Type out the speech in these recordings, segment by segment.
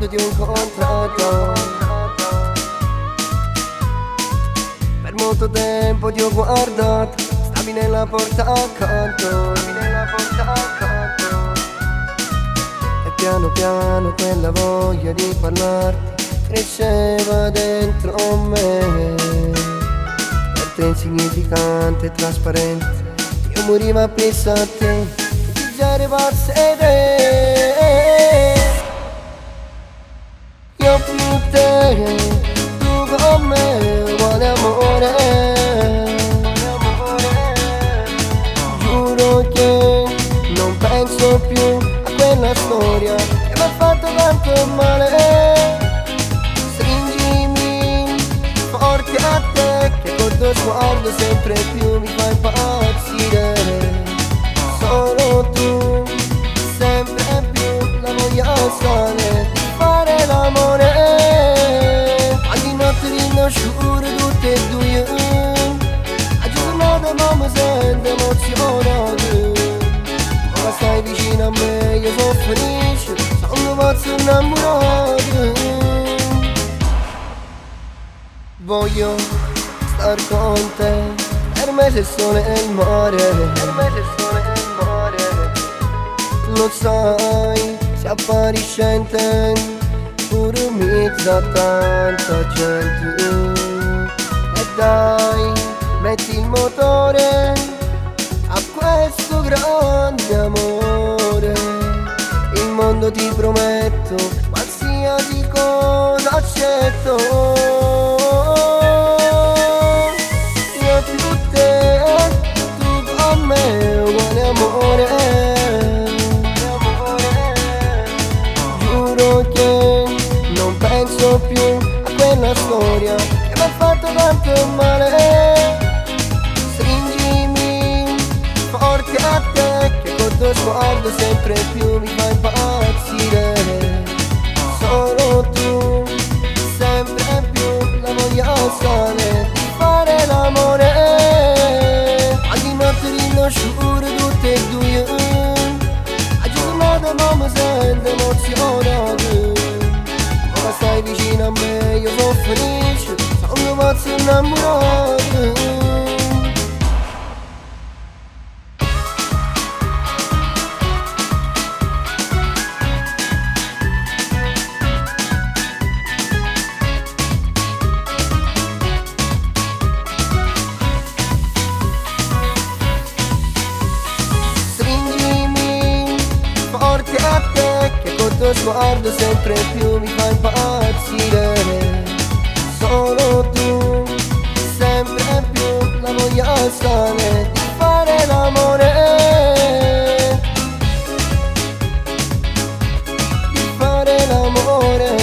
quando ti ho incontrato. Per molto tempo ti ho guardato, stavi nella porta accanto. E piano piano quella voglia di parlarti cresceva dentro me. Per te insignificante e trasparente, io morivo appresso a te, ti già arrivasse te. Io più te, tu con me, uguale amore. Giuro che non penso più a quella storia che mi ha fatto tanto male. Stringimi forte a te, che col tuo sguardo sempre più mi fai impazzire. Solo tu, sempre più la voglia sale di fare l'amore. Ogni notte rinasciure tutte e due, a giornata non mi sento emozionato. Ma stai vicino a me, io soffrisco, sono pazzo innamorato. Voglio star con te, per me sei il sole e il mare. Per me sei il sole e il mare. Lo sai, sei appariscente, pure mezza tanta gente. E dai, metti il motore a questo grande amore. Il mondo ti prometto, qualsiasi cosa accetto. Io più te, tu con me, uguale amore. Giuro che non penso più a quella storia che mi ha fatto tanto male. Stringimi forte a te, che col tuo sguardo sempre più mi fai impazzire. Solo tu, sempre più la voglia sale di fare l'amore. Ogni notte rinasciure tutte e due, a giornata non mi sento emozionato. Ma stai vicino a me, io soffrisco, sono pazzo innamorato. Forte a te, che col tuo sguardo sempre più mi fa impazzire. Solo tu, sempre più la voglia sale di fare l'amore. Di fare l'amore.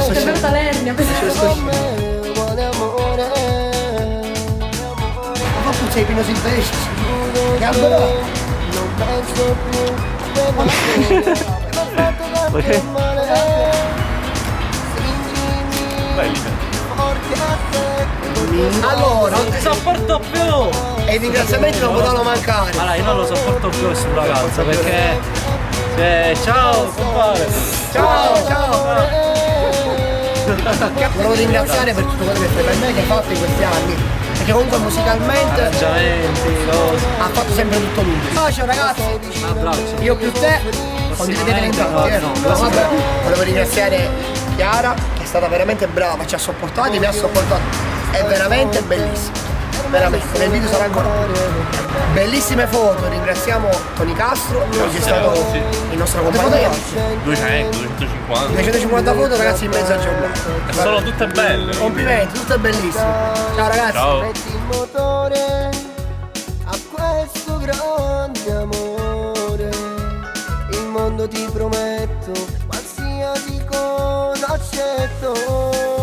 Ti è venuta l'ernia, uguale amore. Ma tu sei pieno silvestre. Che allora non penso più a quella storia che mi ha fatto tanto male. Stringimi forte a te. Allora, Non ti sopporto più! e i ringraziamenti non potevano mancare. Allora, io non lo sopporto più questo ragazzo perché... ciao, compare! Ciao, ciao. Volevo ringraziare per tutto quello che fai per me, che hai fatto in questi anni. Perché comunque musicalmente Arrangiamenti, cose... ha fatto sempre tutto lui. Ciao ragazzi, Un abbraccio. io più te, condividete l'intratto. No, Vabbè, volevo ringraziare Chiara, che è stata veramente brava, ci ha sopportati, mi ha sopportato. È veramente bellissimo. Veramente, nel video sarà ancora più. Bellissime foto, ringraziamo Tony Castro, che è stato il nostro compagno. 200, 250. 250 foto ragazzi in mezza giornata. E sono tutte belle. Complimenti, tutto è bellissimo. Ciao ragazzi. Ciao. Metti il motore a questo grande amore. Il mondo ti prometto, qualsiasi cosa accetto.